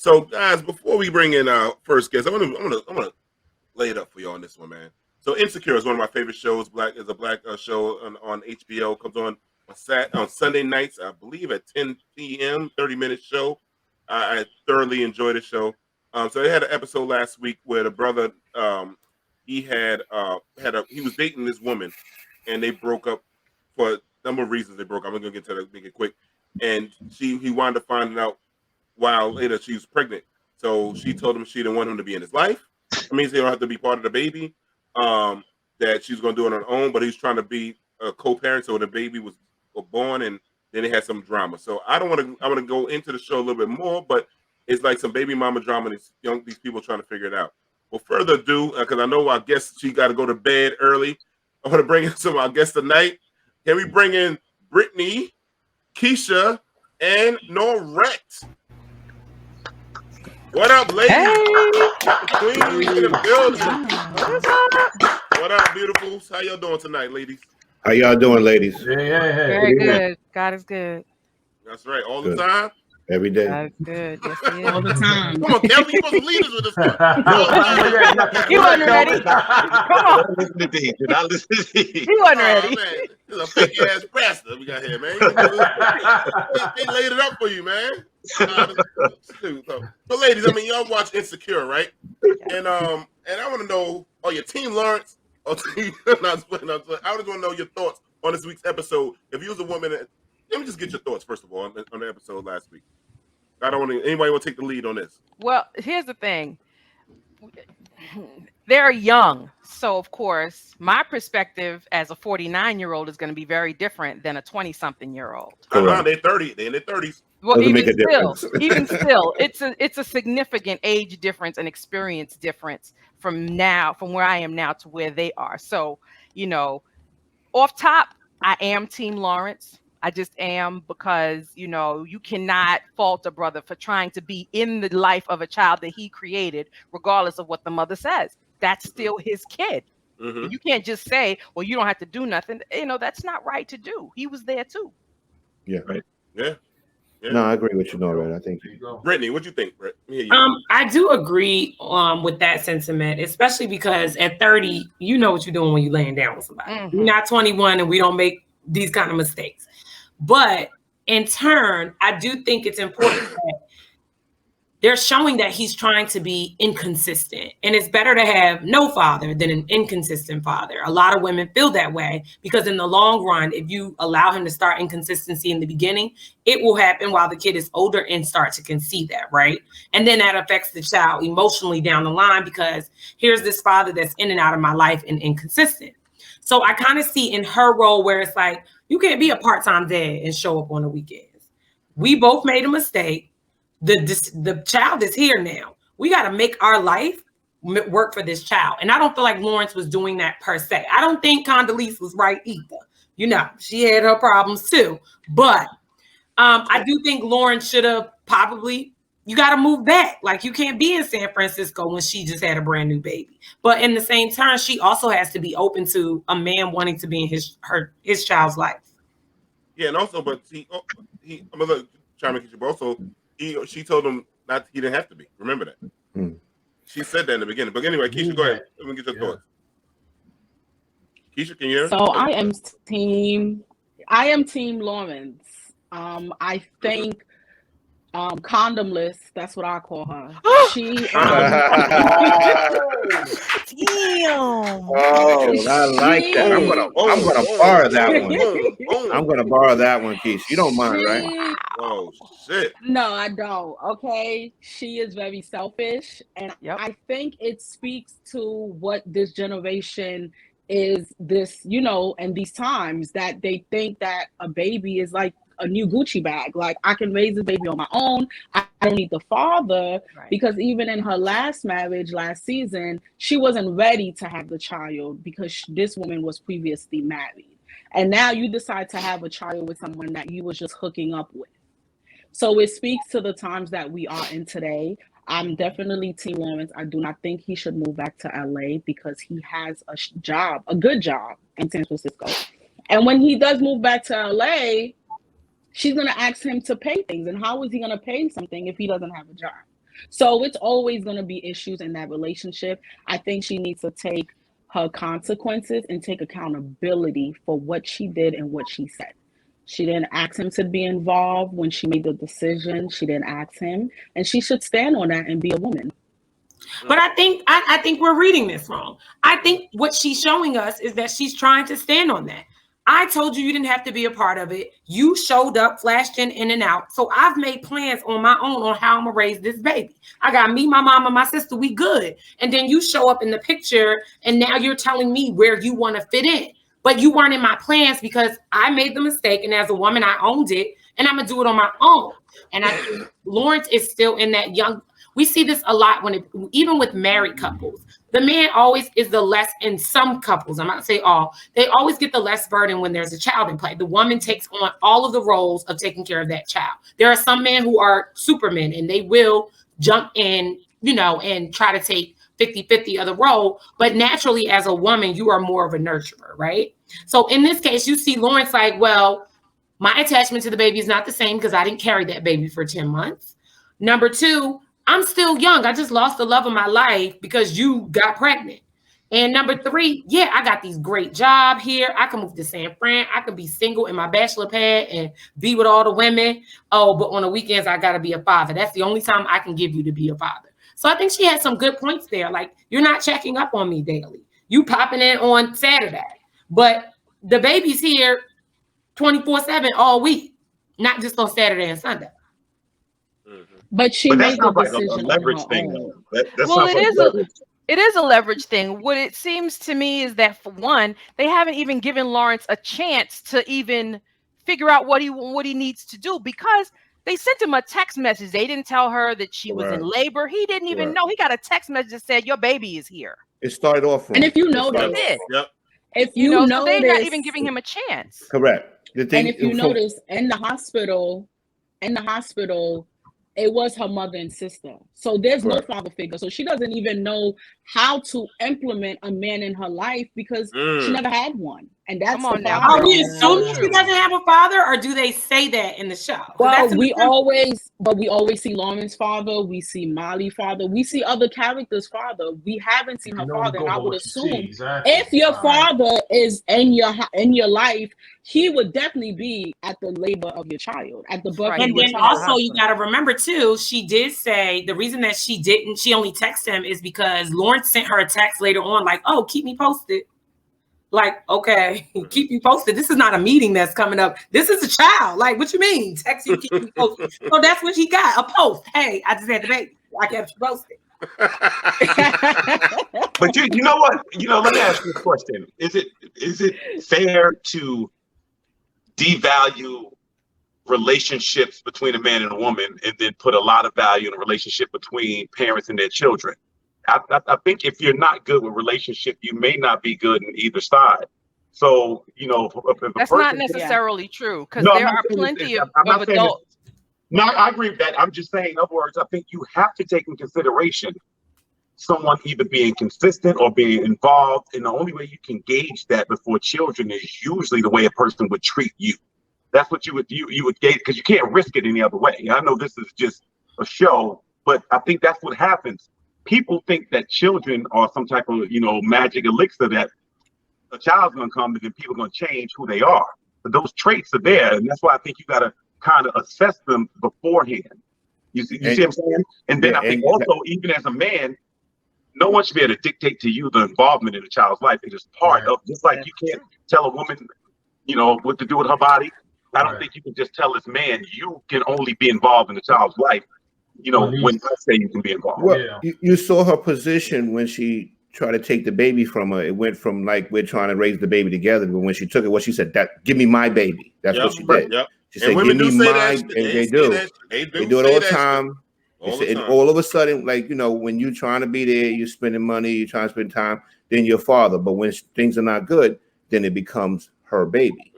So, guys, before we bring in our first guest, I'm gonna lay it up for you on this one, man. So, Insecure is one of my favorite shows. Black is a black show on HBO. Comes on Sunday nights, I believe at 10 p.m. 30-minute show. I thoroughly enjoy the show. So they had an episode last week where the brother he he was dating this woman, and they broke up for a number of reasons. They broke up. I'm gonna get to that, make it quick. And he wound up finding out while later she was pregnant. So she told him she didn't want him to be in his life. It means he don't have to be part of the baby. That she's going to do it on her own, but he's trying to be a co-parent. So the baby was born, and then they had some drama. So I want to go into the show a little bit more, but it's like some baby mama drama. And these people trying to figure it out. Well, further ado, because I know our guest, she got to go to bed early. I want to bring in some of our guests tonight. Can we bring in Brittney, Keisha, and Norette? What up, ladies? Hey. Queen in the building. What up, beautifuls? How y'all doing tonight, ladies? How y'all doing, ladies? Hey. Very good. God is good. That's right. All the time? Every day. God is good. Yes, he is. All the time. Come on, Kelly. You supposed to lead us with this one. He wasn't ready. Come on. Listen to these. Did I listen to these? He wasn't ready. Man. This is a fake ass pastor we got here, man. They laid it up for you, man. So, ladies, I mean, y'all watch Insecure, right? And I want to know, are your Team Lawrence or Team? I just want to know your thoughts on this week's episode. If you was a woman, let me just get your thoughts first of all on the episode last week. I don't want anybody want to take the lead on this. Well, here's the thing. They're young. So, of course, my perspective as a 49-year-old is going to be very different than a 20-something-year-old. They're 30. They're in their 30s. Well, even still, it's a significant age difference and experience difference from where I am now to where they are. So, off top, I am Team Lawrence. I just am, because, you cannot fault a brother for trying to be in the life of a child that he created, regardless of what the mother says. That's still his kid. Mm-hmm. You can't just say, well, you don't have to do nothing. That's not right to do. He was there too. Yeah. Right. Yeah. No, I agree with you, Norette. I think. Brittney, what you think, Britt? I do agree with that sentiment, especially because at 30, you know what you're doing when you're laying down with somebody. Mm-hmm. You're not 21, and we don't make these kind of mistakes. But in turn, I do think it's important that they're showing that he's trying to be inconsistent. And it's better to have no father than an inconsistent father. A lot of women feel that way because in the long run, if you allow him to start inconsistency in the beginning, it will happen while the kid is older and start to conceive that, right? And then that affects the child emotionally down the line because here's this father that's in and out of my life and inconsistent. So I kind of see in her role where it's like, you can't be a part-time dad and show up on the weekends. We both made a mistake. The child is here now. We got to make our life work for this child. And I don't feel like Lawrence was doing that per se. I don't think Condomless was right either. She had her problems too. But I do think Lawrence should have probably, you got to move back. Like, you can't be in San Francisco when she just had a brand new baby. But in the same turn, she also has to be open to a man wanting to be in his child's life. Yeah, and also, but I'm gonna chime in, but also she told him he didn't have to be. Remember that. Hmm. She said that in the beginning. But anyway, Keisha, go ahead. Let me get your thoughts. Keisha, can you hear us? So I am Team Lawrence. I think Condomless, that's what I call her. She Damn. Oh, I like that. I'm gonna borrow that one. I'm gonna borrow that one, Keisha. You don't mind, right? Oh shit. No, I don't. Okay. She is very selfish. And I think it speaks to what this generation is and these times that they think that a baby is like a new Gucci bag. Like, I can raise a baby on my own. I don't need the father, right? Because even in her last marriage last season, she wasn't ready to have the child because this woman was previously married. And now you decide to have a child with someone that you was just hooking up with. So it speaks to the times that we are in today. I'm definitely Team Lawrence. I do not think he should move back to LA because he has a good job in San Francisco. And when he does move back to LA, she's going to ask him to pay things. And how is he going to pay something if he doesn't have a job? So it's always going to be issues in that relationship. I think she needs to take her consequences and take accountability for what she did and what she said. She didn't ask him to be involved when she made the decision. She didn't ask him, and she should stand on that and be a woman. But I think we're reading this wrong. I think what she's showing us is that she's trying to stand on that. I told you didn't have to be a part of it. You showed up, flashed in and out. So I've made plans on my own on how I'm gonna raise this baby. I got me, my mom, and my sister. We good. And then you show up in the picture, and now you're telling me where you want to fit in. But you weren't in my plans because I made the mistake, and as a woman, I owned it, and I'm gonna do it on my own. And I think Lawrence is still in that young. We see this a lot even with married couples. The man always is the less, in some couples, I'm not saying all, they always get the less burden when there's a child in play. The woman takes on all of the roles of taking care of that child. There are some men who are supermen and they will jump in, and try to take 50-50 of the role. But naturally, as a woman, you are more of a nurturer, right? So in this case, you see Lawrence like, well, my attachment to the baby is not the same because I didn't carry that baby for 10 months. Number two, I'm still young. I just lost the love of my life because you got pregnant. And number three, yeah, I got these great job here. I can move to San Fran. I can be single in my bachelor pad and be with all the women. Oh, but on the weekends, I got to be a father. That's the only time I can give you to be a father. So I think she had some good points there. Like, you're not checking up on me daily. You popping in on Saturday. But the baby's here 24/7 all week, not just on Saturday and Sunday. But she made the decision like a leverage thing. Well, it is a leverage thing. What it seems to me is that, for one, they haven't even given Lawrence a chance to even figure out what he needs to do, because they sent him a text message. They didn't tell her that she was in labor. He didn't even know. He got a text message that said, "Your baby is here." It started off wrong. And if you notice, if you notice, so they're not even giving him a chance. Correct. And if you notice, in the hospital, it was her mother and sister. So there's no father figure. So she doesn't even know how to implement a man in her life because she never had one. And that's the problem. Are we assuming she doesn't have a father, or do they say that in the show? Well, we always see Lauren's father, we see Molly's father, we see other characters' father. We haven't seen her father, and I would assume if your father is in your life, he would definitely be at the labor of your child, at the birth. And then also, you got to remember too, she did say the reason that she only texted him is because Lawrence sent her a text later on, like, "Oh, keep me posted." Like, okay, keep you posted. This is not a meeting that's coming up. This is a child. Like, what you mean? Text you, keep you posted. So that's what he got, a post. Hey, I just had the baby. I kept you posted. But you know what? Let me ask you a question. Is it fair to devalue relationships between a man and a woman and then put a lot of value in a relationship between parents and their children? I think if you're not good with relationship, you may not be good in either side. So, if that's not necessarily true, because there are plenty of adults. No, I agree with that. I'm just saying, in other words, I think you have to take in consideration someone either being consistent or being involved. And the only way you can gauge that before children is usually the way a person would treat you. That's what you would gauge, because you can't risk it any other way. I know this is just a show, but I think that's what happens. People think that children are some type of, magic elixir that a child's going to come and then people are going to change who they are. But those traits are there. And that's why I think you got to kind of assess them beforehand. You see what I'm saying? And then I think also, even as a man, no one should be able to dictate to you the involvement in a child's life. It is part of, just like you can't tell a woman, what to do with her body. I don't think you can just tell this man, you can only be involved in the child's life. When I say you can be involved. Well, you saw her position when she tried to take the baby from her. It went from like, we're trying to raise the baby together, but when she took it, what she said, that give me my baby. That's what she did. She said, give me my, and they do. They do it all the time. And all of a sudden, like, when you're trying to be there, you're spending money, you're trying to spend time, then your father. But when things are not good, then it becomes her baby.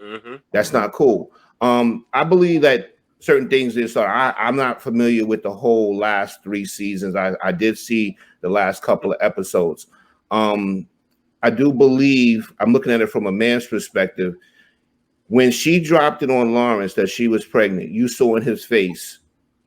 That's not cool. I believe that certain things is, I'm not familiar with the whole last 3 seasons. I did see the last couple of episodes. I do believe, I'm looking at it from a man's perspective, when she dropped it on Lawrence that she was pregnant, you saw in his face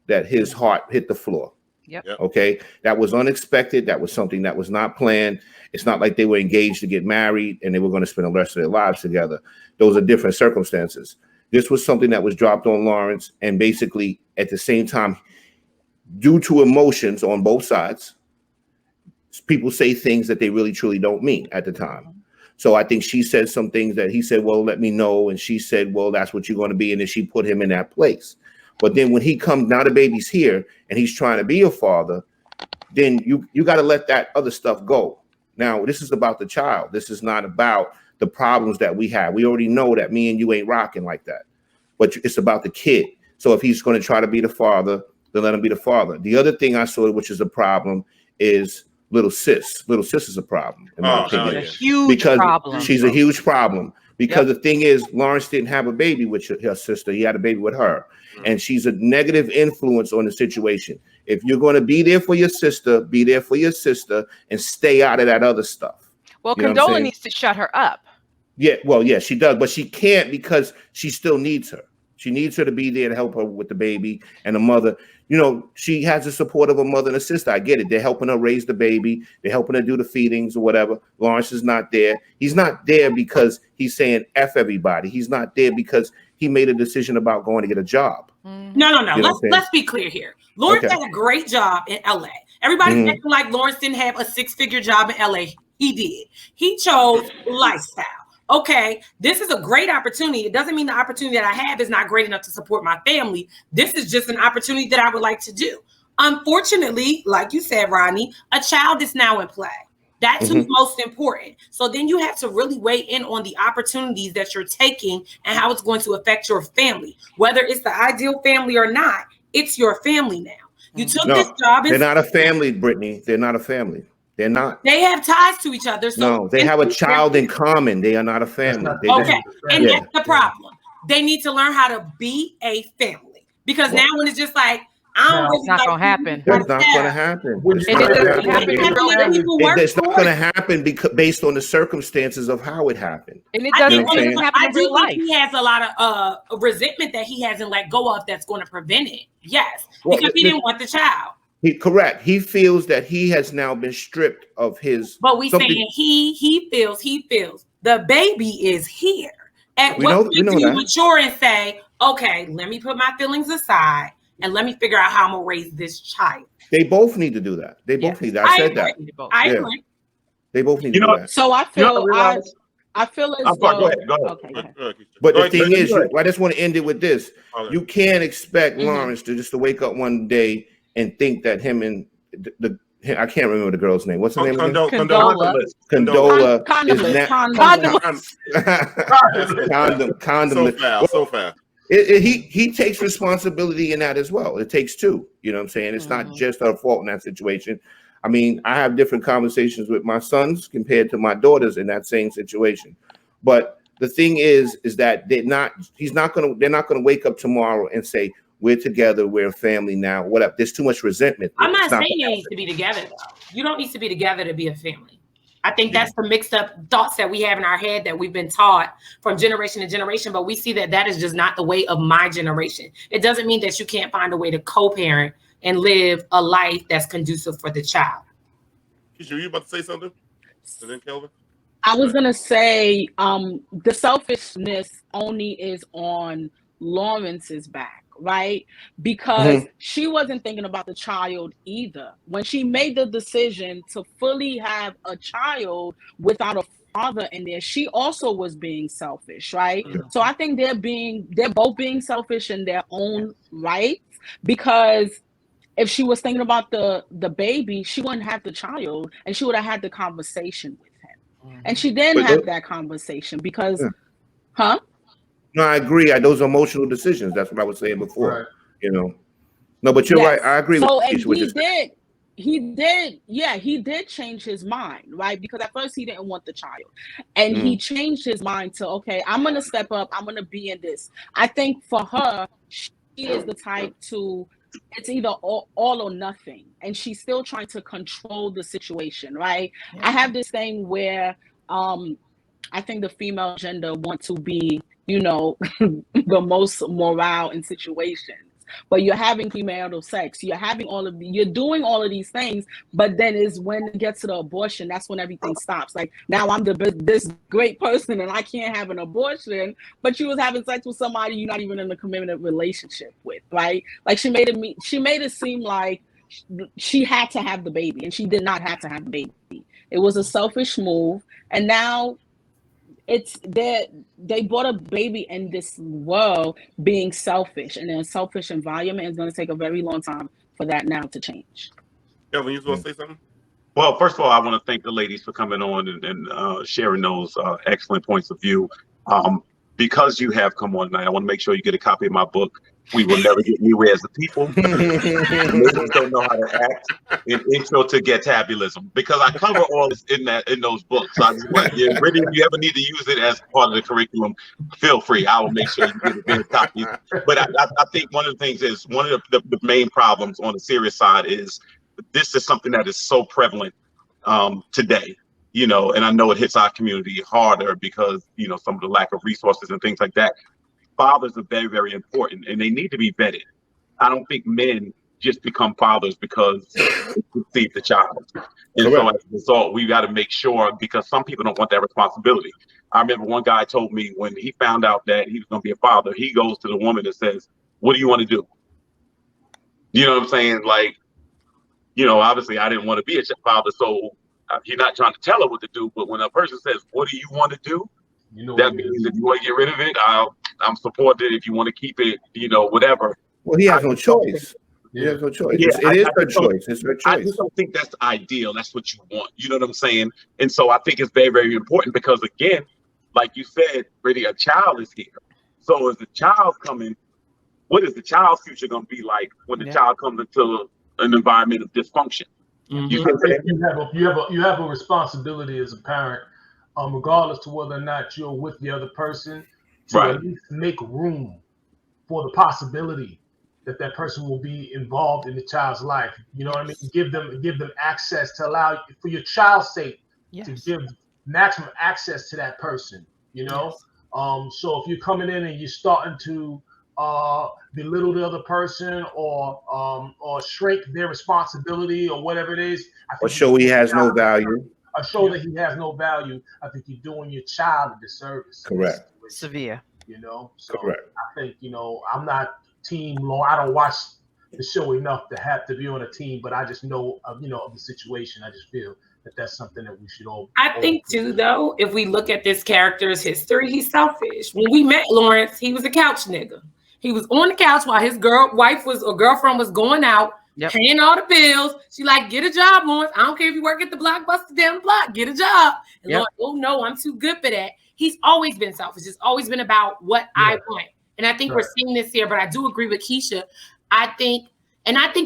that his heart hit the floor. Yep. Okay. That was unexpected. That was something that was not planned. It's not like they were engaged to get married and they were going to spend the rest of their lives together. Those are different circumstances. This was something that was dropped on Lawrence, and basically at the same time, due to emotions on both sides, people say things that they really truly don't mean at the time. So I think she said some things that he said, well, let me know. And she said, well, that's what you're going to be. And then she put him in that place. But then when he comes, now the baby's here and he's trying to be a father, then you got to let that other stuff go. Now, this is about the child. This is not about the problems that we have. We already know that me and you ain't rocking like that. But it's about the kid. So if he's going to try to be the father, then let him be the father. The other thing I saw, which is a problem, is little sis. Little sis is a problem, in my opinion. A huge problem. She's a huge problem. Because the thing is, Lawrence didn't have a baby with her sister. He had a baby with her. And she's a negative influence on the situation. If you're going to be there for your sister, be there for your sister and stay out of that other stuff. Well, Condola needs to shut her up. Yeah, well, yeah, she does. But she can't because she still needs her. She needs her to be there to help her with the baby and the mother. You know, she has the support of a mother and a sister. I get it. They're helping her raise the baby. They're helping her do the feedings or whatever. Lawrence is not there. He's not there because he's saying F everybody. He's not there because he made a decision about going to get a job. No. You know let's be clear here. Lawrence had a great job in LA. Everybody's acting like Lawrence didn't have a 6-figure job in LA. He did. He chose lifestyle. Okay, this is a great opportunity. It doesn't mean the opportunity that I have is not great enough to support my family. This is just an opportunity that I would like to do. Unfortunately, like you said, Rodney, a child is now in play. That's who's most important. So then you have to really weigh in on the opportunities that you're taking and how it's going to affect your family. Whether it's the ideal family or not, it's your family now. You took this job. They're not a family, Brittany. They're not a family. They're not. They have ties to each other. So no, they have a child in common. They are not a family. Okay, and that's the problem. They need to learn how to be a family because now when it's just like, it's not going to happen. It's not going to happen. It's not going to happen because based on the circumstances of how it happened. And it doesn't happen in real life. He has a lot of resentment that he hasn't let go of that's going to prevent it. Yes, because he didn't want the child. Correct. He feels that he has now been stripped of his. But we saying he feels the baby is here. At what point do you mature and say, okay, let me put my feelings aside and let me figure out how I'm gonna raise this child? They both need to do that. They both need that. I said that. I agree. They both need to do that. So I feel I feel as though. Go ahead. Okay. But the thing is, I just want to end it with this. You can't expect Lawrence to just wake up one day and think that him and I can't remember the girl's name. What's her name again? Condola. Condomless. So fast. He takes responsibility in that as well. It takes two. You know what I'm saying? It's not just her fault in that situation. I mean, I have different conversations with my sons compared to my daughters in that same situation. But the thing is that they're not going to wake up tomorrow and say, we're together, we're a family now, whatever. There's too much resentment. I'm not saying you need to be together, though. You don't need to be together to be a family. I think that's the mixed up thoughts that we have in our head that we've been taught from generation to generation, but we see that is just not the way of my generation. It doesn't mean that you can't find a way to co-parent and live a life that's conducive for the child. Keisha, were you about to say something? And then Kelvin? I was going to say the selfishness only is on Lawrence's back. Right? Because she wasn't thinking about the child either. When she made the decision to fully have a child without a father in there, she also was being selfish, right? So I think they're both being selfish in their own right, because if she was thinking about the baby, she wouldn't have the child and she would have had the conversation with him. And she didn't have that conversation because, No, I agree. Those are emotional decisions. That's what I was saying before. Right. You know. No, but you're right. I agree with you. He did change his mind, right? Because at first he didn't want the child. And he changed his mind to, okay, I'm going to step up. I'm going to be in this. I think for her, she is the type to, it's either all or nothing. And she's still trying to control the situation, right? I have this thing where I think the female gender want to be, the most morale in situations. but you're having premarital sex, you're doing all of these things, but then is when it gets to the abortion, that's when everything stops. Like, now I'm this great person and I can't have an abortion, but you was having sex with somebody you're not even in a committed relationship with, right? Like, she made it seem like she had to have the baby, and she did not have to have the baby. It was a selfish move, and now it's that they brought a baby in this world being selfish, and in a selfish environment. It's going to take a very long time for that now to change. Kelvin, you want to say something? Well, first of all, I want to thank the ladies for coming on and sharing those excellent points of view. Because you have come on tonight, I want to make sure you get a copy of my book, We Will Never Get Anywhere as a People. Ladies don't know how to act. An intro to Getabulism, because I cover all this in those books. So I just want you, really, if you ever need to use it as part of the curriculum, feel free. I will make sure you get a copy. But I think one of the things is, one of the main problems on the serious side is this is something that is so prevalent today. You know, and I know it hits our community harder because, you know, some of the lack of resources and things like that. Fathers are very, very important, and they need to be vetted. I don't think men just become fathers because they conceive the child. And so as a result, we got to make sure, because some people don't want that responsibility. I remember one guy told me when he found out that he was going to be a father, he goes to the woman and says, "What do you want to do?" You know what I'm saying? Like, you know, obviously I didn't want to be a father, so he's not trying to tell her what to do, but when a person says, "What do you want to do?" You know, that means if you want to get rid of it, I'm supportive. If you want to keep it, you know, whatever. Well, he has no choice. He has no choice. Yeah, it is her choice. It's her choice. I just don't think that's ideal. That's what you want. You know what I'm saying? And so I think it's very, very important because, again, like you said, really, a child is here. So as the child's coming, what is the child's future going to be like when the child comes into an environment of dysfunction? Mm-hmm. You have a responsibility as a parent, regardless to whether or not you're with the other person, to at least make room for the possibility that person will be involved in the child's life. You know what I mean? Give them access to allow, for your child's sake, to give maximum access to that person. You know, so if you're coming in and you're starting to belittle the other person or shrink their responsibility or whatever it is, or show he has no value. Or show that he has no value. I think you're doing your child a disservice. Correct. Severe. You know, so correct. I think, you know, I'm not team law. I don't watch the show enough to have to be on a team, but I just know of the situation. I just feel that that's something that we should all. I think too, though, if we look at this character's history, he's selfish. When we met Lawrence, he was a couch nigga. He was on the couch while his girlfriend was going out, paying all the bills. She like, get a job, Lawrence. I don't care if you work at the Blockbuster down the block, get a job. And Lawrence, oh no, I'm too good for that. He's always been selfish. It's always been about what I want. And I think we're seeing this here, but I do agree with Keisha. I think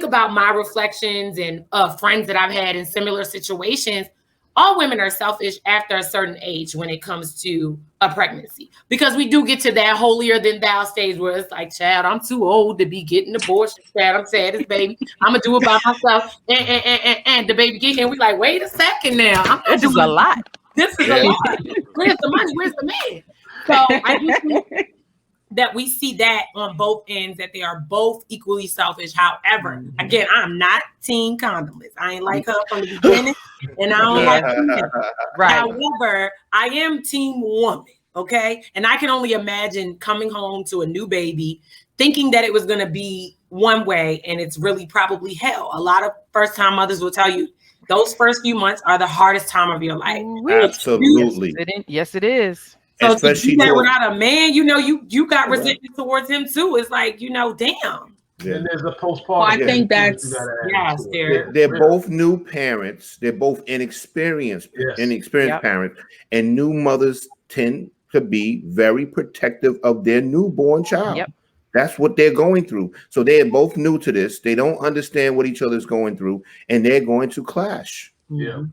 about my reflections and friends that I've had in similar situations. All women are selfish after a certain age when it comes to a pregnancy, because we do get to that holier than thou stage where it's like, Chad, I'm too old to be getting abortion. Chad, I'm sad as baby. I'm gonna do it by myself. And the baby get here, and we like, wait a second now. This is a lot. This is a lot. Where's the money? Where's the man? So I do think that we see that on both ends, that they are both equally selfish. However, again, I'm not team Condomless. I ain't like her from the beginning, and I don't like her. Right. However, I am team woman, okay? And I can only imagine coming home to a new baby, thinking that it was going to be one way, and it's really probably hell. A lot of first-time mothers will tell you, those first few months are the hardest time of your life. Absolutely. Yes, it is. So especially to do that without a man, you know, you got resentment towards him too. It's like, you know, damn. Yeah. And there's a postpartum. Well, I think that's they're both new parents. They're both inexperienced parents, and new mothers tend to be very protective of their newborn child. Yep. That's what they're going through. So they're both new to this. They don't understand what each other's going through, and they're going to clash. Yeah.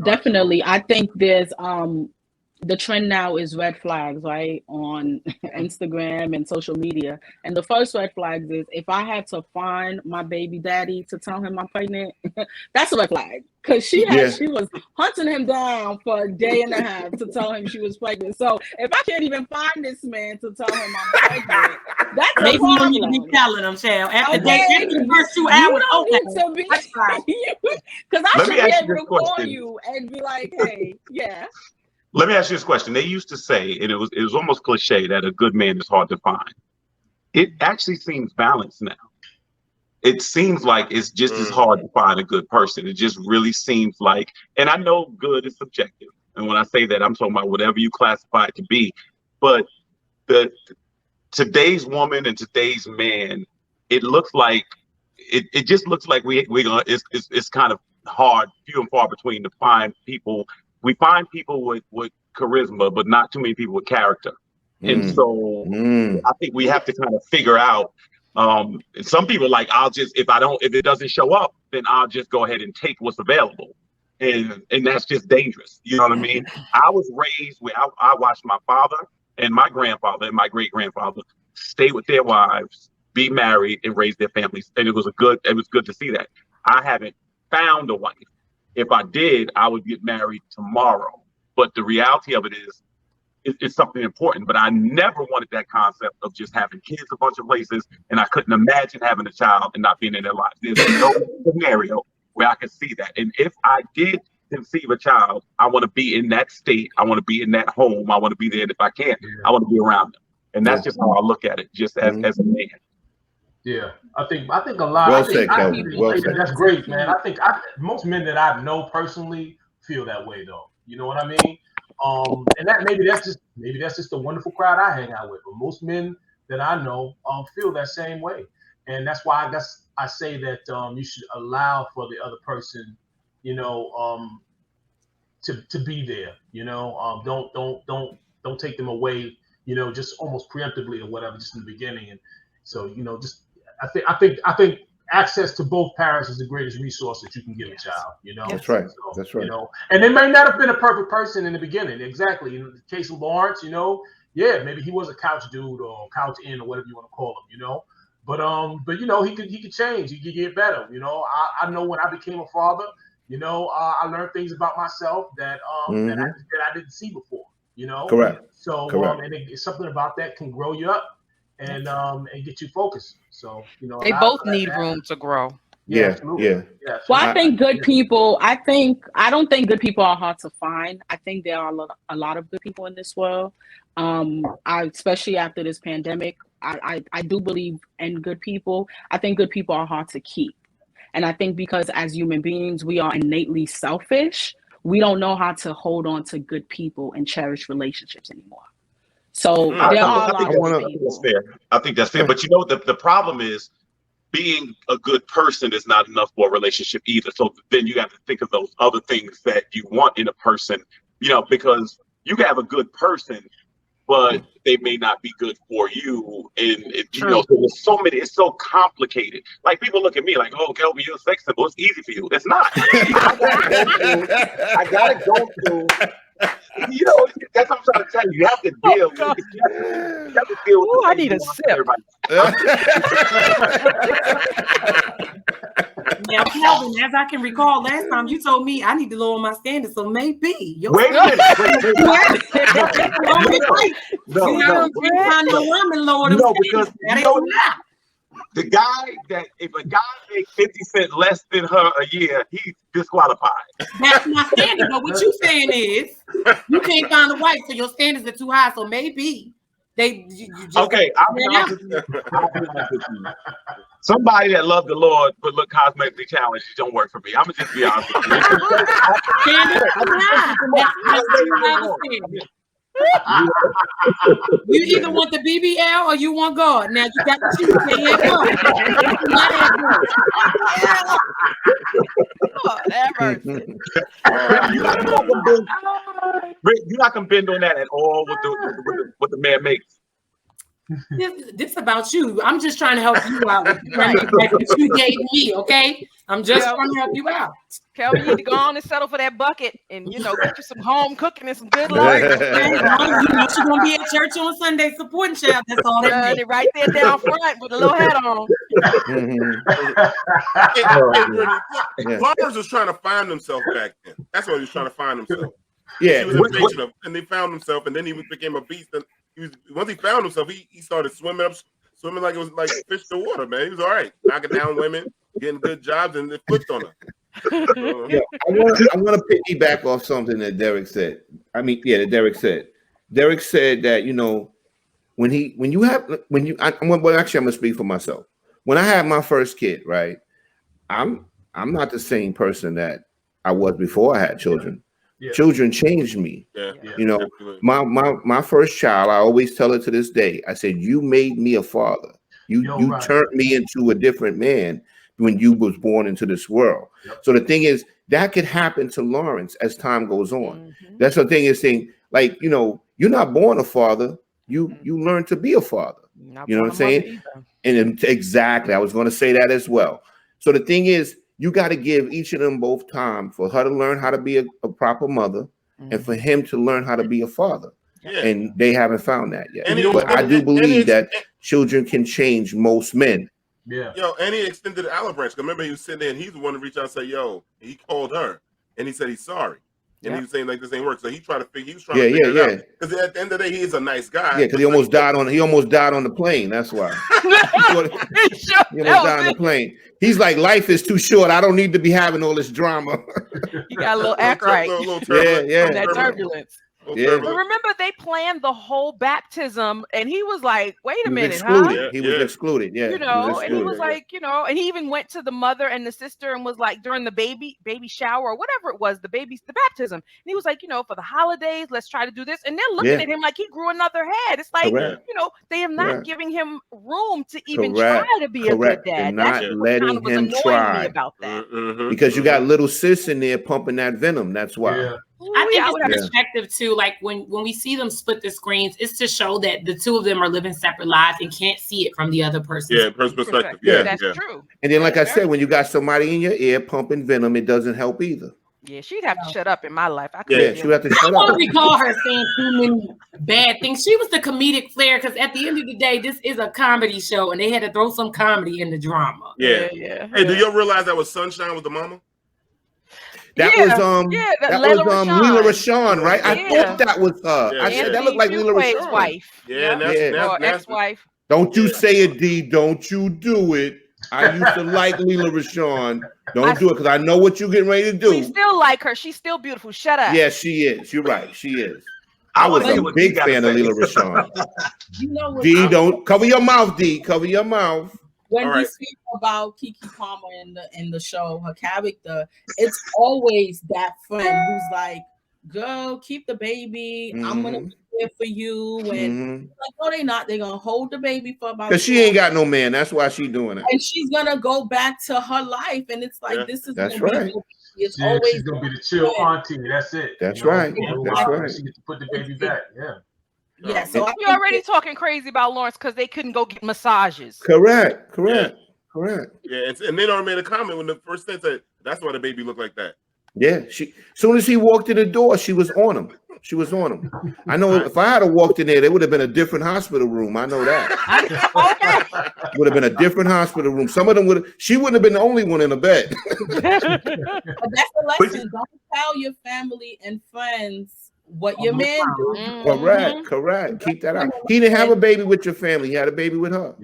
Definitely. I think there's the trend now is red flags, right, on Instagram and social media. And the first red flag is, if I had to find my baby daddy to tell him I'm pregnant, that's a red flag. Because she was hunting him down for a day and a half to tell him she was pregnant. So if I can't even find this man to tell him I'm pregnant, That's a Maybe you don't need to problem. be telling them, child. After Okay. the first 2 hours, because I should be able to call you and be like, hey, yeah. Let me ask you this question. They used to say, and it was almost cliche, that a good man is hard to find. It actually seems balanced now. It seems like it's just as hard to find a good person. It just really seems like, and I know good is subjective. And when I say that, I'm talking about whatever you classify it to be. But today's woman and today's man, it looks like it just looks like we're gonna it's kind of hard, few and far between to find people. We find people with charisma, but not too many people with character. And so I think we have to kind of figure out. Some people are like, if it doesn't show up, then I'll just go ahead and take what's available. And that's just dangerous. You know what I mean? I was raised where I watched my father and my grandfather and my great grandfather stay with their wives, be married, and raise their families. And it was good to see that. I haven't found a wife. If I did, I would get married tomorrow. But the reality of it is, it's something important. But I never wanted that concept of just having kids a bunch of places, and I couldn't imagine having a child and not being in their lives. There's no scenario where I could see that. And if I did conceive a child, I want to be in that state. I want to be in that home. I want to be there. And if I can't, I want to be around them. And that's just how I look at it, just as a man. Yeah, I think a lot. Well said, Kelvin. Well said. That's great, man. I think most men that I know personally feel that way, though. You know what I mean? And that maybe that's just the wonderful crowd I hang out with. But most men that I know feel that same way, and that's why I say that you should allow for the other person, you know, to be there. You know, don't take them away. You know, just almost preemptively or whatever, just in the beginning. And so, you know, just I think access to both parents is the greatest resource that you can give a child. You know, that's right. So, that's right. You know, and they may not have been a perfect person in the beginning. Exactly. In the case of Lawrence, you know, yeah, maybe he was a couch dude or couch in or whatever you want to call him. You know, but you know, he could change. He could get better. You know, I know when I became a father, you know, I learned things about myself that that I didn't see before. You know, correct. So correct. And it's something about that can grow you up and get you focused. So, you know, they both need room to grow. Yeah. Well, I think good people. I don't think good people are hard to find. I think there are a lot of good people in this world. Especially after this pandemic, I do believe in good people. I think good people are hard to keep, and I think because as human beings, we are innately selfish. We don't know how to hold on to good people and cherish relationships anymore. So I think that's fair. I think that's fair. But you know, the problem is being a good person is not enough for a relationship either. So then you have to think of those other things that you want in a person, you know, because you can have a good person, but they may not be good for you. And you know, so there's so many, it's so complicated. Like people look at me like, oh, Kelvin, you're a sex symbol. It's easy for you. It's not. I gotta go through. You know, that's what I'm trying to tell you. You have to deal with it. You have to deal with I need a sip. Now, Kelvin, as I can recall, last time you told me I need to lower my standards, so maybe. Wait a minute. No, because you know, the guy that if a guy makes 50 cents less than her a year, he's disqualified. That's my standard. But what you saying is you can't find a wife, so your standards are too high. So maybe okay. I'll be honest with you. Somebody that loves the Lord but look cosmetically challenged don't work for me. I'm gonna just be honest with you. You either want the BBL or you want God. Now you got to choose. You're not gonna bend on that at all with what the man makes. This about you. I'm just trying to help you out with what you gave me, okay? I'm just trying to help you out. Kelvin, you need to go on and settle for that bucket and, you know, get you some home cooking and some good luck. You know she's going to be at church on Sunday supporting child. That's all that is. Right there down front with a little hat on. Lawrence was trying to find himself back then. That's what he was trying to find himself. Yeah. And they found himself, and then he became a beast. And once he found himself, he started swimming swimming like it was like fish to water, man. He was all right, knocking down women, getting good jobs, and they flipped on her. Yeah, I want to piggyback off something that Derek said. That Derek said. Derek said that, you know, I'm gonna speak for myself. When I had my first kid, right, I'm not the same person that I was before I had children. Yeah. Children changed me. Yeah. You know, my first child, I always tell her to this day, I said, you made me a father. You turned me into a different man when you was born into this world. Yep. So the thing is, that could happen to Lawrence as time goes on. Mm-hmm. That's the thing is saying, like, you know, you're not born a father. You learn to be a father. You know what I'm saying? And exactly, I was going to say that as well. So the thing is, you got to give each of them both time for her to learn how to be a proper mother, and for him to learn how to be a father. Yeah. And they haven't found that yet. But I do believe that children can change most men. Yeah. Yo, and he extended the olive branch. Remember, he was sitting there and he's the one to reach out and say, yo, he called her and he said he's sorry. And he was saying like this ain't work. So he tried to figure it out. Because at the end of the day, he is a nice guy. Yeah, because he almost died on the plane. That's why. He almost died on the plane. He's like, life is too short. I don't need to be having all this drama. You got a little act right. Little from that turbulence. Yeah. But remember, they planned the whole baptism, and he was like, "Wait a minute, excluded. huh?" He was excluded. Yeah, you know, and he was like, you know, and he even went to the mother and the sister and was like, during the baby shower or whatever it was, the baptism, and he was like, you know, for the holidays, let's try to do this, and they're looking at him like he grew another head. It's like, you know, they are not giving him room to even try to be a good dad. That's what kind of was annoying me about that. Because you got little sis in there pumping that venom. That's why. Yeah. I think it's perspective too. Like when we see them split the screens, it's to show that the two of them are living separate lives and can't see it from the other person's perspective. Yeah, that's true. And then, like I said, when you got somebody in your ear pumping venom, it doesn't help either. Yeah, she'd have to shut up in my life. She'd have to shut up. I don't recall her saying too many bad things. She was the comedic flair because at the end of the day, this is a comedy show, and they had to throw some comedy in the drama. Yeah. Hey, do you realize that was Sunshine with the mama? That was Leela Rashawn, right? I thought that was her. I said that looked like Leela Rashawn's wife. That's ex-wife. Don't you say it, D. Don't you do it. I used to like Leela Rashawn. Don't do it because I know what you're getting ready to do. We still like her. She's still beautiful. Shut up. Yes, she is. You're right. She is. I was a big fan of Leela Rashawn. You know what? D, don't cover your mouth, D. Cover your mouth. When we speak about Keke Palmer in the show, her character, it's always that friend who's like, "Girl, keep the baby. I'm gonna be there for you." And like, no, they not. They're gonna hold the baby for about. Because she ain't got no man. That's why she's doing it. And she's gonna go back to her life, and it's like this is. That's right. It's always she's gonna be the chill auntie. That's it. That's right. That's right. She gets to put the baby back. Yeah. Yeah, so you're already talking crazy about Lawrence because they couldn't go get massages. Correct. Yeah, and they already made a comment when the first thing said, "That's why the baby looked like that." Yeah, as soon as he walked in the door, she was on him. I know if I had walked in there would have been a different hospital room. I know that. Would have been a different hospital room. Some of them she wouldn't have been the only one in the bed. But that's the lesson. Don't tell your family and friends what your man do. Correct. Keep that out. He didn't have a baby with your family. He had a baby with her.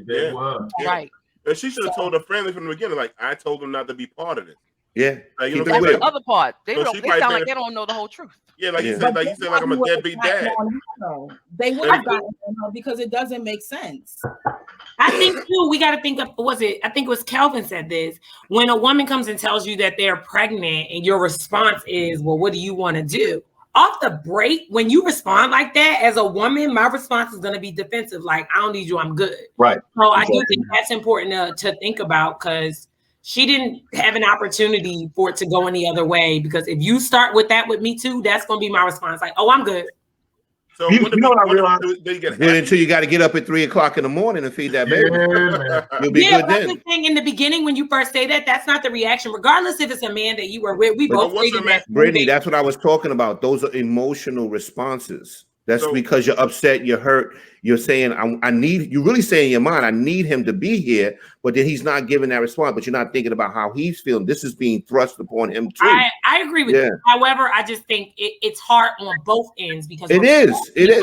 Right. And she should have told her family from the beginning, like, I told them not to be part of this. Yeah. Like, that's the other part. They sound like they don't know the whole truth. Yeah, like you said, like I'm a deadbeat dad. They would have gotten her because it doesn't make sense. I think too, we got to think of, I think it was Calvin said this. When a woman comes and tells you that they're pregnant and your response is, well, what do you want to do? Off the break, when you respond like that as a woman, my response is going to be defensive. Like, I don't need you. I'm good. Right. So I do think that's important to think about because she didn't have an opportunity for it to go any other way. Because if you start with that with me too, that's going to be my response. Like, oh, I'm good. So you know what I realized? Until you got to get up at 3 o'clock in the morning and feed that baby. You'll be good then. The thing in the beginning when you first say that, that's not the reaction. Regardless if it's a man that you were with, we both say that. Brittany, that's what I was talking about. Those are emotional responses. That's because you're upset, you're hurt. You're saying, you're really saying in your mind, I need him to be here, but then he's not giving that response, but you're not thinking about how he's feeling. This is being thrust upon him too. I agree with you. However, I just think it's hard on both ends because it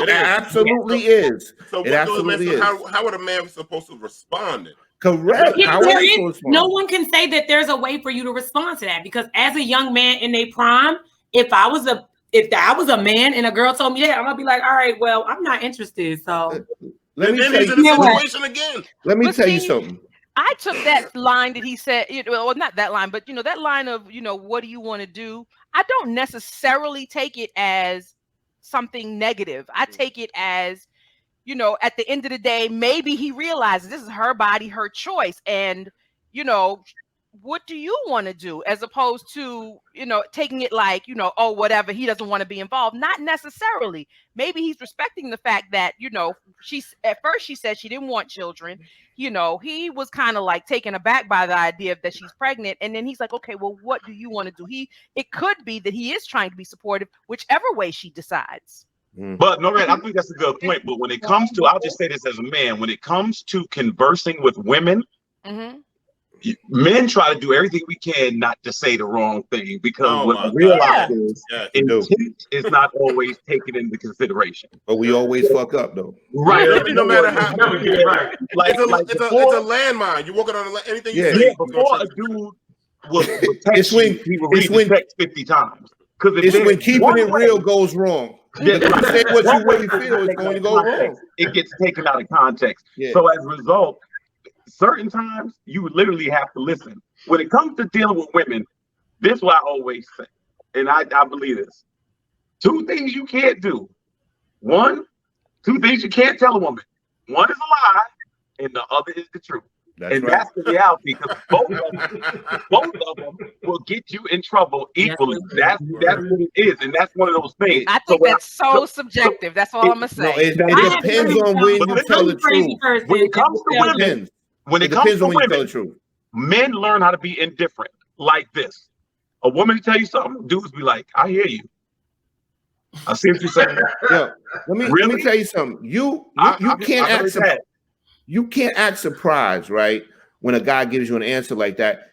absolutely is. So it absolutely is. How are a man supposed to respond then? Correct. No one can say that there's a way for you to respond to that, because as a young man in their prime, if I was a man and a girl told me that, I'm gonna be like, all right, well, I'm not interested. So let me tell you, Let me tell you something. I took that line that he said, well, not that line, but that line of, what do you want to do? I don't necessarily take it as something negative. I take it as, at the end of the day, maybe he realizes this is her body, her choice. And, what do you want to do, as opposed to, taking it like, oh, whatever, he doesn't want to be involved. Not necessarily. Maybe he's respecting the fact that, at first she said she didn't want children. He was kind of like taken aback by the idea that she's pregnant. And then he's like, okay, well, what do you want to do? It could be that he is trying to be supportive, whichever way she decides. But Noreen, I think that's a good point. But when it comes to, I'll just say this as a man, when it comes to conversing with women, men try to do everything we can not to say the wrong thing, because what I realize is intent is not always taken into consideration. But we always fuck up though. Right. No matter how. Right. It's a landmine. You're walking on anything you say. Before a dude will text you, he will read the text 50 times. It's when keeping it real goes wrong. Say what you really feel is going to go wrong. It gets taken out of context. So as a result, certain times you literally have to listen. When it comes to dealing with women, this is what I always say, and I believe this. 2 things you can't do. 2 things you can't tell a woman. One is a lie, and the other is the truth. That's the reality, because both of them will get you in trouble equally. That's what it is, and that's one of those things. I think that's so subjective. That's all I'm gonna say. It depends on when you tell the truth. When it comes to women, men learn how to be indifferent like this. A woman tell you something, dudes be like, I hear you. I see what you're saying. Let me tell you something. You can't act surprised, right? When a guy gives you an answer like that,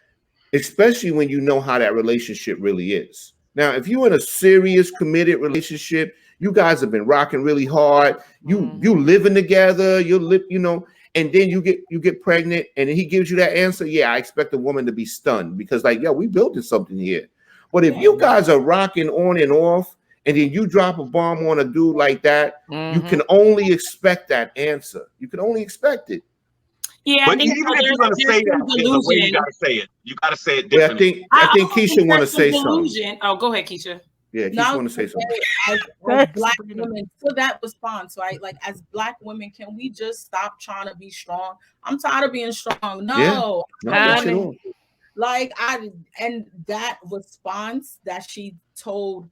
especially when you know how that relationship really is. Now, if you're in a serious, committed relationship, you guys have been rocking really hard. You living together, and then you get pregnant, and he gives you that answer. Yeah, I expect a woman to be stunned, because we building something here. But if you guys are rocking on and off, and then you drop a bomb on a dude like that, you can only expect that answer. You can only expect it. Yeah, but even if you're gonna say that, the way you gotta say it. You gotta say it differently. I think Keisha want to say something. Oh, go ahead, Keisha. Yeah, Keisha want to say something. As Black women, to that response, right? Like, as Black women, can we just stop trying to be strong? I'm tired of being strong. No, and that response that she told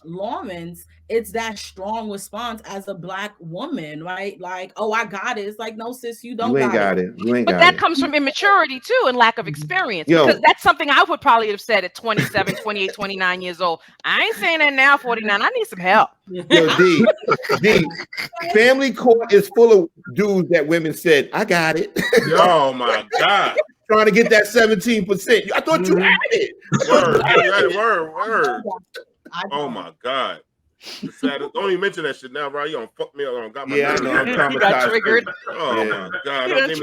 Lawrence, it's that strong response as a Black woman, right? Like, oh, I got it. It's like, no, sis, you don't got it. But that comes from immaturity too, and lack of experience. Because that's something I would probably have said at 27, 28, 29 years old. I ain't saying that now, 49. I need some help. Yo, D, family court is full of dudes that women said, I got it. Oh my God. Trying to get that 17%. I thought you had it. Word. Oh my God. Don't even mention that shit now, right? You don't fuck me up. I got my I'm got triggered. Oh my God. Don't give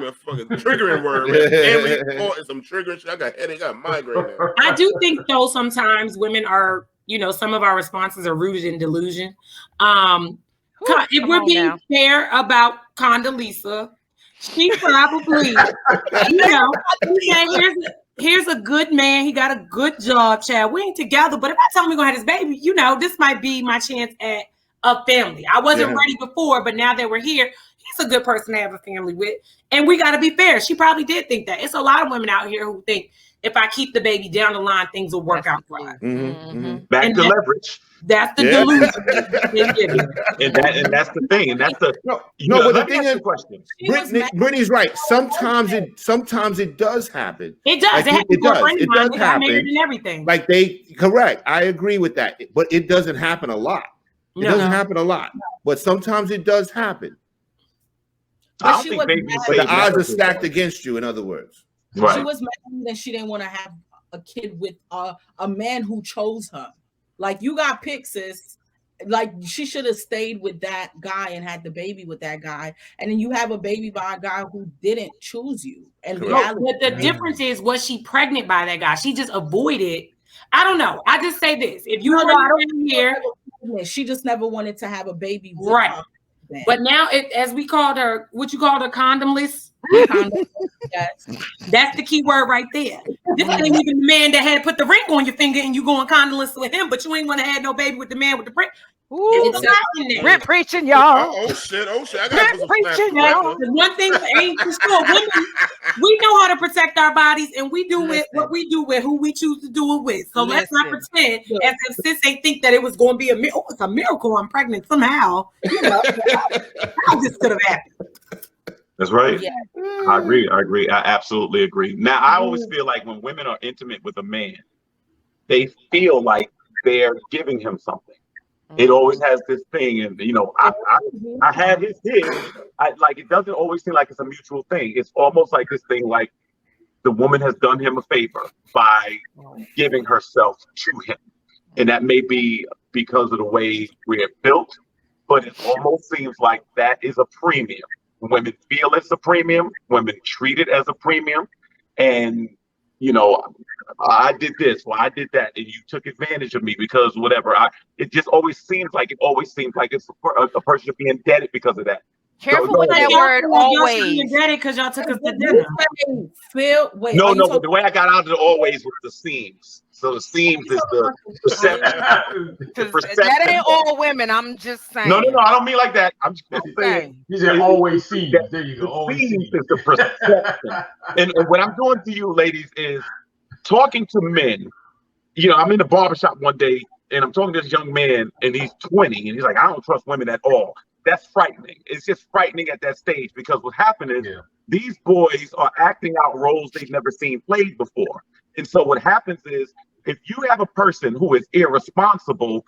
me a fucking triggering word, man. Family court and some triggering shit. I got headache, I got migraine now. I do think though sometimes women are, some of our responses are rooted in delusion. If we're being fair about Condomless, she probably, here's a good man. He got a good job, Chad. We ain't together, but if I tell him we're gonna have this baby, this might be my chance at a family. I wasn't ready before, but now that we're here, he's a good person to have a family with. And we got to be fair. She probably did think that. It's a lot of women out here who think if I keep the baby down the line, things will work out right. Back to leverage. That's the delusion. and that's the thing. And that's the but the thing is, Brittney's right. Sometimes it does happen. It does. It does happen. And everything. Correct. I agree with that. But it doesn't happen a lot. It doesn't happen a lot, but sometimes it does happen. But the odds are stacked against you, in other words. Right. She was married and she didn't want to have a kid with a man who chose her. Like, you got pics, sis. Like, she should have stayed with that guy and had the baby with that guy, and then you have a baby by a guy who didn't choose you. And but the difference is, was she pregnant by that guy? She just avoided. I don't know. I just say this: if you she just never wanted to have a baby, right? Her. But now, as we called her, what you called her, condomless. Yes. That's the key word right there. This ain't even the man that had put the ring on your finger and you going condomless with him, but you ain't want to have no baby with the man with the ring. We're preaching, y'all. Oh shit! I got preaching, y'all. One thing ain't for sure. Women, we know how to protect our bodies, and we do it what we do with who we choose to do it with. So let's not pretend as if sis ain't think that it was going to be a miracle. Oh, it's a miracle. I'm pregnant somehow. You know, how this could have happened. That's right. Yeah. I agree. I absolutely agree. Now, I always feel like when women are intimate with a man, they feel like they're giving him something. It always has this thing, and you know, I had his kid. Like, it doesn't always seem like it's a mutual thing. It's almost like this thing, like the woman has done him a favor by giving herself to him, and that may be because of the way we're built, but it almost seems like that is a premium. Women feel it's a premium. Women treat it as a premium, and you know, I did this, well, I did that, and you took advantage of me because whatever. It just always seems like it's a person should be indebted because of that. Careful with that word, always. Y'all indebted because y'all took us to dinner. No, but the way I got out of the always was the seams. So the seams is the perception. That ain't all women. I'm just saying. No, I don't mean like that. I'm just saying. These are always seams. There you go. Always seams is the perception. and what I'm doing to you, ladies, is talking to men. You know, I'm in the barbershop one day, and I'm talking to this young man, and he's 20, and he's like, I don't trust women at all. That's frightening. It's just frightening at that stage, because what happened is these boys are acting out roles they've never seen played before. And so what happens is, if you have a person who is irresponsible,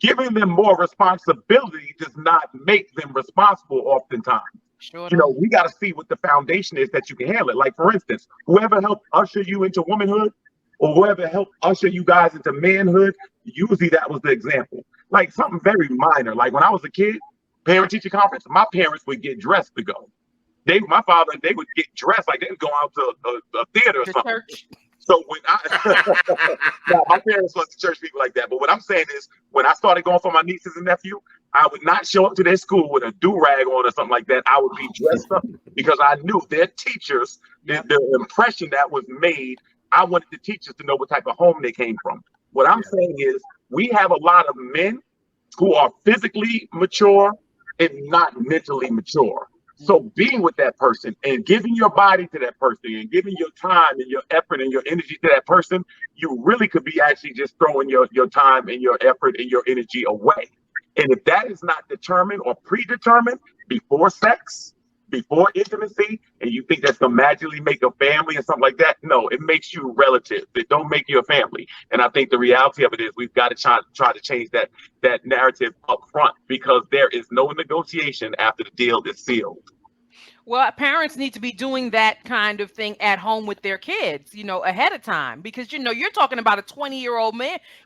giving them more responsibility does not make them responsible oftentimes. Sure. You know, we got to see what the foundation is that you can handle it. Like, for instance, whoever helped usher you into womanhood, or whoever helped usher you guys into manhood, usually that was the example. Like something very minor. Like when I was a kid, parent-teacher conference, my parents would get dressed to go. My father, they would get dressed like they would go out to a theater or something. Church. So when my parents wasn't church people like that. But what I'm saying is, when I started going for my nieces and nephew, I would not show up to their school with a do-rag on or something like that. I would be dressed up because I knew their teachers, the impression that was made, I wanted the teachers to know what type of home they came from. What I'm saying is, we have a lot of men who are physically mature and not mentally mature. So being with that person and giving your body to that person and giving your time and your effort and your energy to that person, you really could be actually just throwing your time and your effort and your energy away. And if that is not determined or predetermined before sex, before intimacy, and you think that's gonna magically make a family or something like that, no, it makes you relative. It don't make you a family. And I think the reality of it is, we've got to try to change that narrative up front, because there is no negotiation after the deal is sealed. Well, parents need to be doing that kind of thing at home with their kids, you know, ahead of time, because, you know, you're talking about a 20-year-old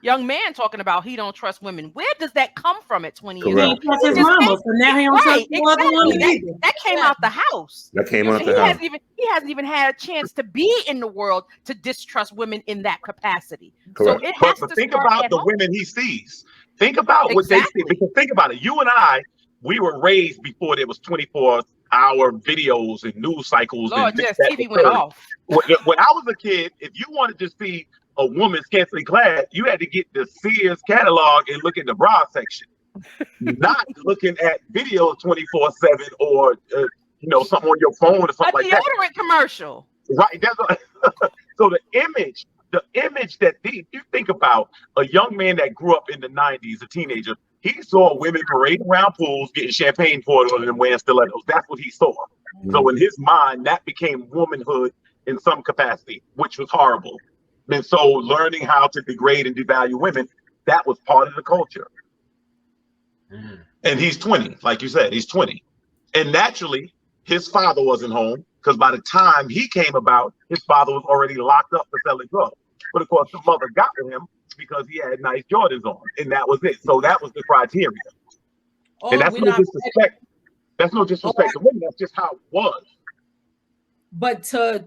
young man talking about he don't trust women. Where does that come from at 20 years old? His mama, so now he don't trust exactly. That came out the house. That came out the house. He hasn't even had a chance to be in the world to distrust women in that capacity. Correct. So it has but to think start about the home. women he sees. Think about what they see. Because think about it. You and I, we were raised before there was 24-hour videos and news cycles. Lord, and yes, TV went off. When I was a kid, if you wanted to see a woman scantily clad, you had to get the Sears catalog and look at the bra section, not looking at video 24/7 or something on your phone or something like that. A deodorant commercial. Right. So the image that you think about a young man that grew up in the 90s, a teenager, he saw women parading around pools, getting champagne poured on them, wearing stilettos. That's what he saw. Mm-hmm. So in his mind, that became womanhood in some capacity, which was horrible. And so learning how to degrade and devalue women, that was part of the culture. And he's 20, like you said, he's 20. And naturally, his father wasn't home because by the time he came about, his father was already locked up for selling drugs. But of course, the mother got with him because he had nice Jordans on, and that was it. So that was the criteria. And that's no disrespect. That's no disrespect to women. That's just how it was. But to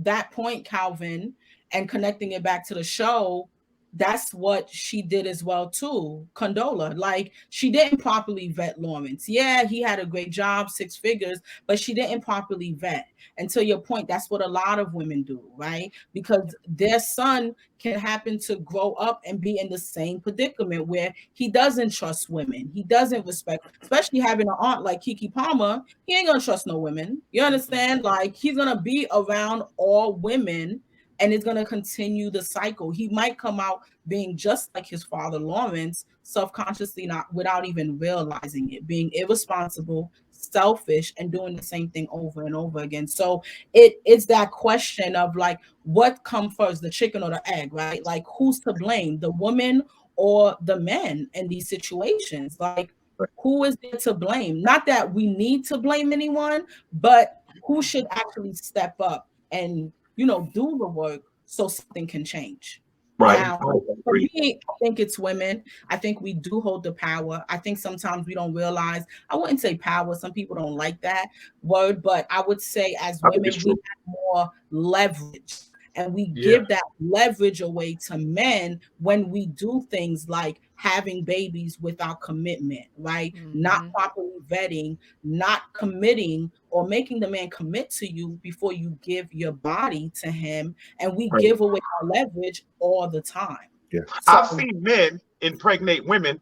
that point, Calvin, and connecting it back to the show, that's what she did as well too. Condola, like she didn't properly vet Lawrence. Yeah, he had a great job, 6 figures, but she didn't properly vet. And to your point, that's what a lot of women do, right? Because their son can happen to grow up and be in the same predicament where he doesn't trust women. He doesn't respect, especially having an aunt like Keke Palmer. He ain't gonna trust no women. You understand? Like he's gonna be around all women. And it's going to continue the cycle. He might come out being just like his father, Lawrence, self-consciously, not without even realizing it, being irresponsible, selfish, and doing the same thing over and over again. So it's that question of like, what come first, the chicken or the egg, right? Like, who's to blame, the woman or the men in these situations? Like, who is there to blame? Not that we need to blame anyone, but who should actually step up and do the work so something can change. Right. Now, for me, I think it's women. I think we do hold the power. I think sometimes we don't realize, I wouldn't say power. Some people don't like that word, but I would say as women, we have more leverage. And we give that leverage away to men when we do things like having babies without commitment, right? Not properly vetting, not committing or making the man commit to you before you give your body to him. And we give away our leverage all the time. Yeah. So, I've seen men impregnate women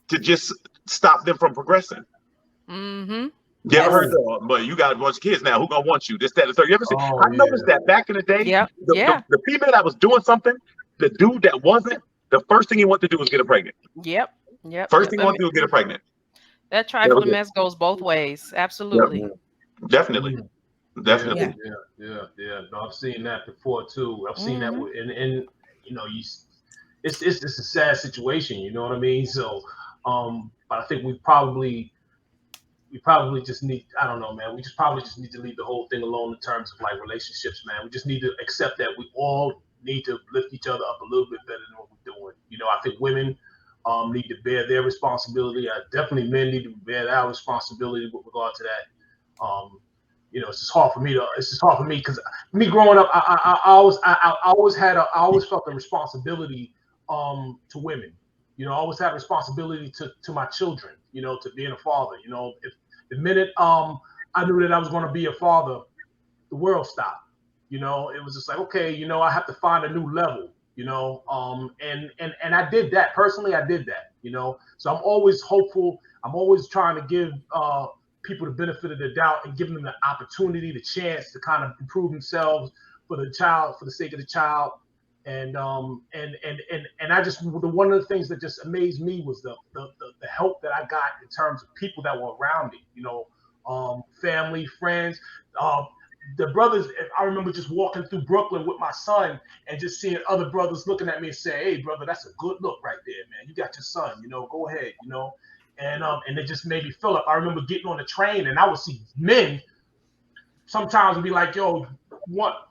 to just stop them from progressing. You ever heard that? But you got a bunch of kids now. Who gonna want you? This, that, and the third. You ever see? I noticed that back in the day. The female that was doing something, the dude that wasn't, the first thing he wanted to do was get her pregnant. First thing he wanted to do was get her pregnant. That trifling mess goes both ways. Absolutely. Definitely. Yeah. No, I've seen that before too. I've seen that, and it's a sad situation. You know what I mean? So, but I think we probably just need, I don't know, man. We probably just need to leave the whole thing alone in terms of like relationships, man. We just need to accept that we all need to lift each other up a little bit better than what we're doing. I think women need to bear their responsibility. Definitely men need to bear our responsibility with regard to that. It's just hard for me because me growing up, I always felt the responsibility to women. I always had responsibility to my children, to being a father. If the minute I knew that I was going to be a father, the world stopped. It was just like, okay, I have to find a new level, and I did that. Personally, I did that, So I'm always hopeful. I'm always trying to give people the benefit of the doubt and giving them the opportunity, the chance to kind of improve themselves for the child, for the sake of the child. And I just, one of the things that just amazed me was the help that I got in terms of people that were around me, family, friends, the brothers. I remember just walking through Brooklyn with my son and just seeing other brothers looking at me and saying, "Hey, brother, that's a good look right there, man. You got your son, go ahead, and it just made me feel up. I remember getting on the train and I would see men sometimes would be like, "Yo, what?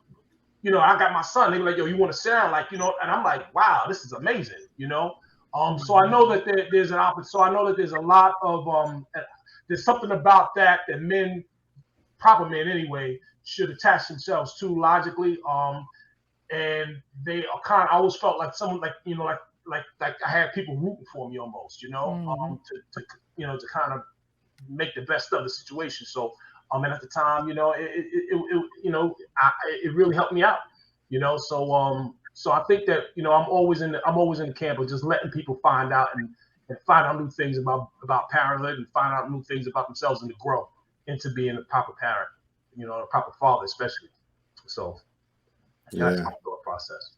I got my son." They were like, "Yo, you want to sit down?" Like, and I'm like, "Wow, this is amazing," So I know that there's an opposite. So I know that there's a lot of there's something about that men, proper men anyway, should attach themselves to logically. And they are kind of, I always felt like someone like I had people rooting for me almost, to kind of make the best of the situation. So and at the time, it really helped me out, So I think that I'm always in the camp of just letting people find out and find out new things about parenthood and find out new things about themselves and to grow into being a proper parent, a proper father, especially. So that's my thought process.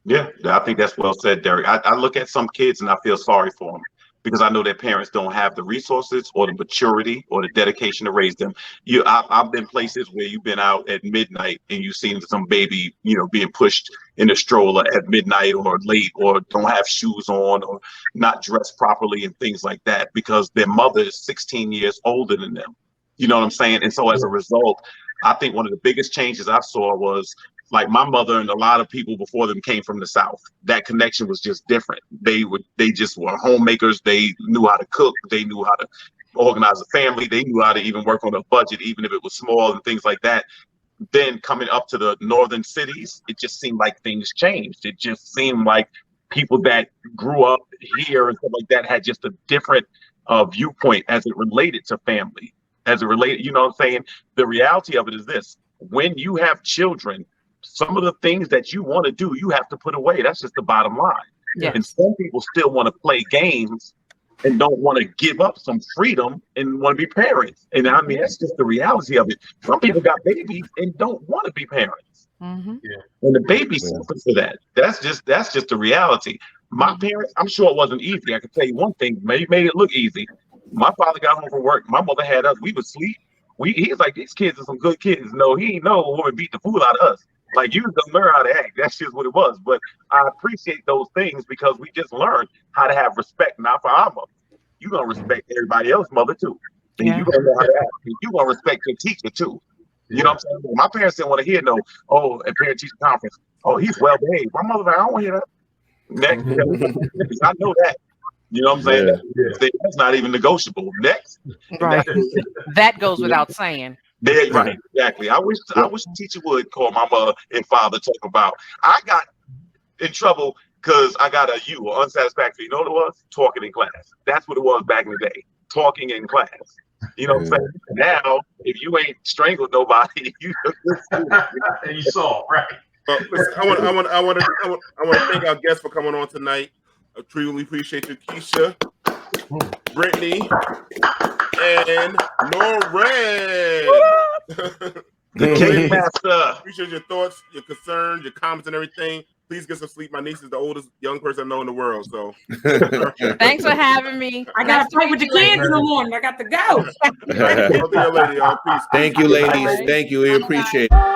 Yeah, I think that's well said, Derek. I look at some kids and I feel sorry for them because I know their parents don't have the resources or the maturity or the dedication to raise them. I've been places where you've been out at midnight and you've seen some baby, being pushed in a stroller at midnight or late, or don't have shoes on, or not dressed properly and things like that, because their mother is 16 years older than them. You know what I'm saying? And so as a result, I think one of the biggest changes I saw was, like, my mother and a lot of people before them came from the South. That connection was just different. They just were homemakers. They knew how to cook. They knew how to organize a family. They knew how to even work on a budget, even if it was small and things like that. Then coming up to the northern cities, it just seemed like things changed. It just seemed like people that grew up here and stuff like that had just a different viewpoint as it related to family, as it related, you know what I'm saying? The reality of it is this: when you have children, some of the things that you want to do, you have to put away. That's just the bottom line. Yes. And some people still want to play games and don't want to give up some freedom and want to be parents. And I mean, that's just the reality of it. Some people got babies and don't want to be parents. Mm-hmm. And the baby suffers for that. That's just the reality. My parents, I'm sure it wasn't easy. I can tell you one thing, maybe made it look easy. My father got home from work. My mother had us. We would sleep. He's like, these kids are some good kids. No, he ain't know a woman beat the fool out of us. Like, you don't learn how to act. That's just what it was. But I appreciate those things because we just learned how to have respect. Now for our mother, you're going to respect everybody else's mother too. And you're going to know how to act. And you're going to respect your teacher too. You know what I'm saying? My parents didn't want to hear at parent-teacher conference, he's well behaved. My mother like, I don't want to hear that. Next, I know that. You know what I'm saying? That's not even negotiable. Next. Right. That goes without saying. Right, exactly. I wish the teacher would call my mother and father, talk about. I got in trouble because I got a U, or unsatisfactory. You know what it was? Talking in class. That's what it was back in the day. Talking in class. You know what I'm saying? Now, if you ain't strangled nobody, you saw, right? Listen, I want to thank our guests for coming on tonight. I truly appreciate you, Keisha, Brittney, and Noreen. The King Master. Appreciate your thoughts, your concerns, your comments, and everything. Please get some sleep. My niece is the oldest young person I know in the world. So thanks for having me. I got to play with the kids in the morning. I got to go. Thank you, ladies. Thank you. We appreciate it.